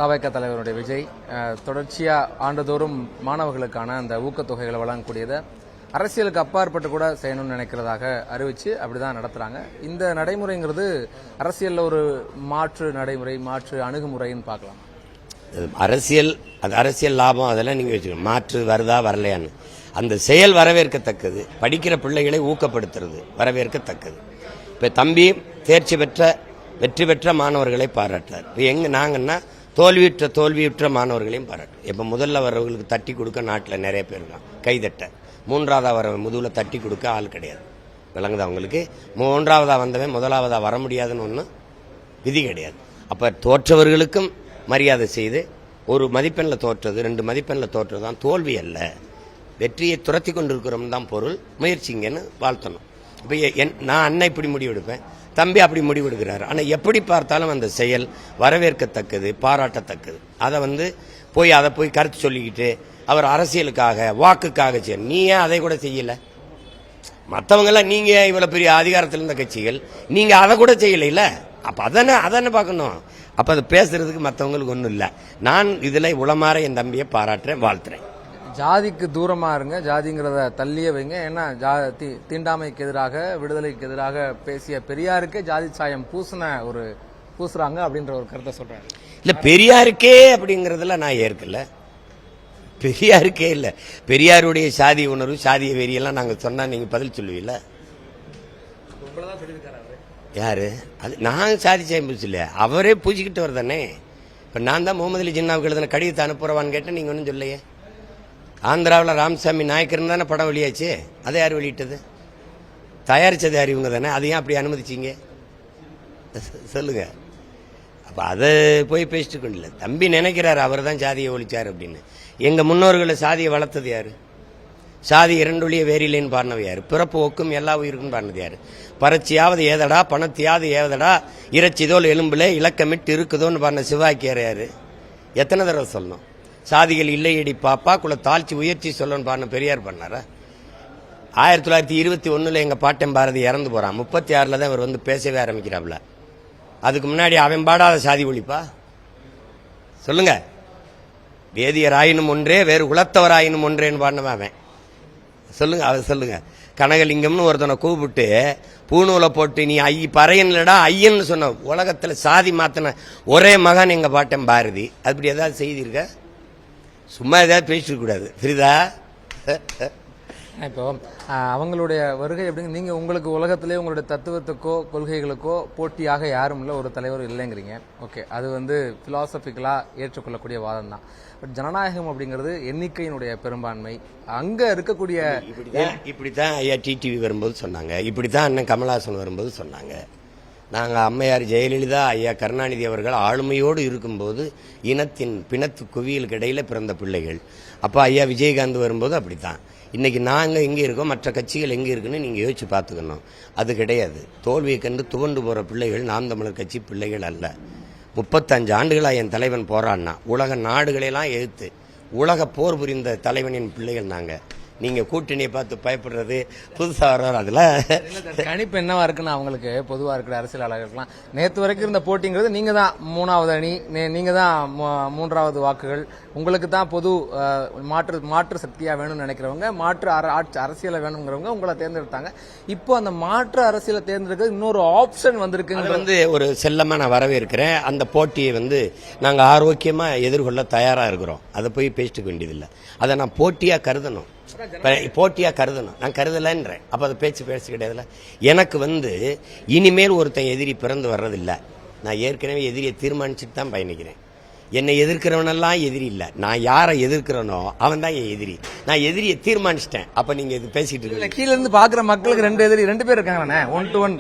தவைக்க தலைவருடைய விஜய் தொடர்ச்சியா ஆண்டுதோறும் மாணவர்களுக்கான அந்த ஊக்கத்தொகைகளை வழங்கக்கூடியதை அரசியலுக்கு அப்பாற்பட்டு கூட செய்யணும்னு நினைக்கிறதாக அறிவிச்சு அப்படிதான் நடத்துறாங்க. இந்த நடைமுறைங்கிறது அரசியல்ல ஒரு மாற்று நடைமுறை, மாற்று அணுகுமுறைன்னு பார்க்கலாம். அரசியல் லாபம் அதெல்லாம் நீங்க வச்சுக்கணும். மாற்று வருதா வரலையான்னு அந்த செயல் வரவேற்கத்தக்கது. படிக்கிற பிள்ளைகளை ஊக்கப்படுத்துறது வரவேற்கத்தக்கது. இப்ப தம்பி வெற்றி பெற்ற மாணவர்களை பாராட்டார். இப்ப நாங்கன்னா தோல்வியுற்ற மாணவர்களையும் பாராட்டு. இப்ப முதல்ல வரவர்களுக்கு தட்டி கொடுக்க நாட்டில் நிறைய பேர் இருக்கான், கைதட்ட. மூன்றாவதா வர முதுகுல தட்டி கொடுக்க ஆள் கிடையாது. விளங்குது அவங்களுக்கு. மூன்றாவதா வந்தவன் முதலாவதா வர முடியாதுன்னு ஒன்றும் விதி கிடையாது. அப்ப தோற்றவர்களுக்கும் மரியாதை செய்து, ஒரு மதிப்பெண்ணில் தோற்றது 2 மதிப்பெண்ணில் தோற்றது தான் தோல்வி அல்ல, வெற்றியை துரத்தி கொண்டிருக்கிறோம் தான் பொருள். முயற்சிங்கன்னு வாழ்த்தணும். இப்போ நான் அண்ணன் இப்படி முடிவெடுப்பேன், தம்பி அப்படி முடிவெடுக்கிறார். ஆனால் எப்படி பார்த்தாலும் அந்த செயல் வரவேற்கத்தக்கது, பாராட்டத்தக்கது. அதை போய் கருத்து சொல்லிக்கிட்டு அவர் அரசியலுக்காக வாக்குக்காக செய்ய, நீ ஏன் அதை கூட செய்யல? மற்றவங்கெல்லாம் நீங்க இவ்வளவு பெரிய அதிகாரத்தில் இருந்த கட்சிகள், நீங்க அதை கூட செய்யல. அப்ப அதானே பார்க்கணும். அப்ப அதை பேசுறதுக்கு மற்றவங்களுக்கு ஒன்றும் இல்லை. நான் இதுல உளமாற என் தம்பியை பாராட்டுறேன், வாழ்த்துறேன். ஜாதிக்கு தூரமா இருங்க, ஜாதிங்கிறத தள்ளியே வைங்க. ஏன்னா தீண்டாமைக்கு எதிராக, விடுதலைக்கு எதிராக பேசிய பெரியாருக்கே ஜாதி சாயம் பூசுறாங்க அப்படின்ற ஒரு கருத்தை சொல்றாங்க. இல்ல, பெரியாருக்கே அப்படிங்கறதுல நான் ஏற்கல. பெரியாருக்கே இல்ல, பெரியாருடைய சாதி உணர்வு, சாதிய வெறியெல்லாம் நாங்க சொன்னா நீங்க பதில் சொல்லுவீல்ல? யாரு அது? நான் சாதி சாயம் பூசல, அவரே பூஜிக்கிட்டு வரதானே. இப்ப நான் தான் முகமது அலி ஜின்னாவுக்கு எழுதின கடிதத்தை அனுப்புறவான்னு கேட்டேன், நீங்க ஒன்றும் சொல்லையே. ஆந்திராவில் ராமசாமி நாயக்கர் தானே படம் வெளியாச்சு, அதை யார் வெளியிட்டது? தயாரிச்சது யார்? இவங்க தானே. அதையும் அப்படி அனுமதிச்சிங்க சொல்லுங்க. அப்ப அதை போய் பேசிட்டு கொண்டில்ல. தம்பி நினைக்கிறாரு அவர் தான் சாதியை ஒழிச்சார் அப்படின்னு. எங்க முன்னோர்களை சாதியை வளர்த்தது யாரு? சாதி இரண்டொழிய வேறில்லைன்னு பாடினது யாரு? பிறப்பு ஒக்கும் எல்லா உயிருக்கும் பாடினது யாரு? பறச்சியாவது ஏதடா, பணத்தியாவது ஏதடா, இறைச்சிதோல் எலும்புல இலக்கமிட்டு இருக்குதோன்னு பாடின சிவாக்கியார் யாரு? எத்தனை தடவை சொல்லணும்? சாதிகள் இல்லையடி பாப்பா குல தாழ்ச்சி உயர்ச்சி சொல்லணும் பாருன்னு பெரியார் பண்ணாரா? 1921 எங்க பாட்டன் பாரதி இறந்து போறான். 36 தான் அவர் பேசவே ஆரம்பிக்கிறாப்ல. அதுக்கு முன்னாடி அவன் பாடாத சாதி ஒழிப்பா சொல்லுங்க. வேதியர் ஆயினும் ஒன்றே, வேறு குலத்தவர் ஆயினும் ஒன்றேன்னு பாடினவன் அவன். சொல்லுங்க, அதை சொல்லுங்க. கனகலிங்கம்னு ஒருத்தனை கூப்பிட்டு பூநூலை போட்டு நீ பறையன்லடா ஐயன்னு சொன்ன உலகத்துல சாதி மாத்தின ஒரே மகன் எங்க பாட்டன் பாரதி. அப்படி ஏதாவது செய்தி இருக்க? சும்மா ஏதாவது பேசிட்டு கூடாது, புரியுதா? இப்போ அவங்களுடைய வருகை எப்படிங்க? நீங்க உங்களுக்கு உலகத்திலே உங்களுடைய தத்துவத்துக்கோ கொள்கைகளுக்கோ போட்டியாக யாரும் இல்லை, ஒரு தலைவர் இல்லைங்கிறீங்க. ஓகே, அது பிலாசபிக்கலா ஏற்றுக்கொள்ளக்கூடிய வாதம் தான். பட் ஜனநாயகம் அப்படிங்கிறது எண்ணிக்கையினுடைய பெரும்பான்மை. அங்க இருக்கக்கூடிய இப்படித்தான் ஐயா டிடிவி வரும்போது சொன்னாங்க, இப்படித்தான் அண்ணன் கமலஹாசன் வரும்போது சொன்னாங்க. நாங்கள் அம்மையார் ஜெயலலிதா, ஐயா கருணாநிதி அவர்கள் ஆளுமையோடு இருக்கும்போது இனத்தின் பிணத்து குவியலுக்கு இடையில பிறந்த பிள்ளைகள். அப்போ ஐயா விஜயகாந்த் வரும்போது அப்படித்தான். இன்னைக்கு நாங்கள் எங்கே இருக்கோம், மற்ற கட்சிகள் எங்கே இருக்குன்னு நீங்கள் யோசிச்சு பார்த்துக்கணும். அது கிடையாது. தோல்வியை கண்டு துவண்டு போகிற பிள்ளைகள் நாம் தமிழர் கட்சி பிள்ளைகள் அல்ல. 35 ஆண்டுகளாக என் தலைவன் போராடினா, உலக நாடுகளெல்லாம் எதிர்த்து உலக போர் புரிந்த தலைவனின் பிள்ளைகள் நாங்கள். நீங்க கூட்டணியை பார்த்து பயப்படுறது புதுசா வர்றாரு. அதுல கணிப்பு என்னவா இருக்குன்னு அவங்களுக்கு பொதுவா இருக்கிற அரசியலாளர்களுக்கெல்லாம் நேற்று வரைக்கும் இருந்த போட்டிங்கிறது நீங்க தான் 3வது அணி, நீங்க தான் 3வது வாக்குகள், உங்களுக்கு தான் பொது மாற்று சக்தியா வேணும்னு நினைக்கிறவங்க, மாற்று அரசியலை வேணுங்கிறவங்க உங்களை தேர்ந்தெடுத்தாங்க. இப்போ அந்த மாற்று அரசியலை தேர்ந்தெடுக்க இன்னொரு ஆப்ஷன் வந்திருக்கு. ஒரு செல்லமா நான் வரவேற்கிறேன். அந்த போட்டியை நாங்க ஆரோக்கியமா எதிர்கொள்ள தயாரா இருக்கிறோம். அதை போய் பேசிட்டு வேண்டியதில்லை. அதை நான் போட்டியா கருதணும், நான் கருதலன்றேன். அப்ப அது பேச்சு கிடையாதுல. எனக்கு இனிமேல் ஒருத்தன் எதிரி பிறந்து வர்றதில்லை. நான் ஏற்கனவே எதிரியை தீர்மானிச்சுட்டு தான் பயணிக்கிறேன். என்னை எதிர்க்கிறவனெல்லாம் எதிரி இல்ல, நான் யாரை எதிர்க்கிறனோ அவன் தான் என் எதிரி. நான் எதிரியை தீர்மானிச்சிட்டேன். அப்ப நீங்க இது பேசிட்டு இருக்க, கீழ இருந்து பாக்குற மக்களுக்கு 2 பேர் இருக்காங்க, 1 to 1.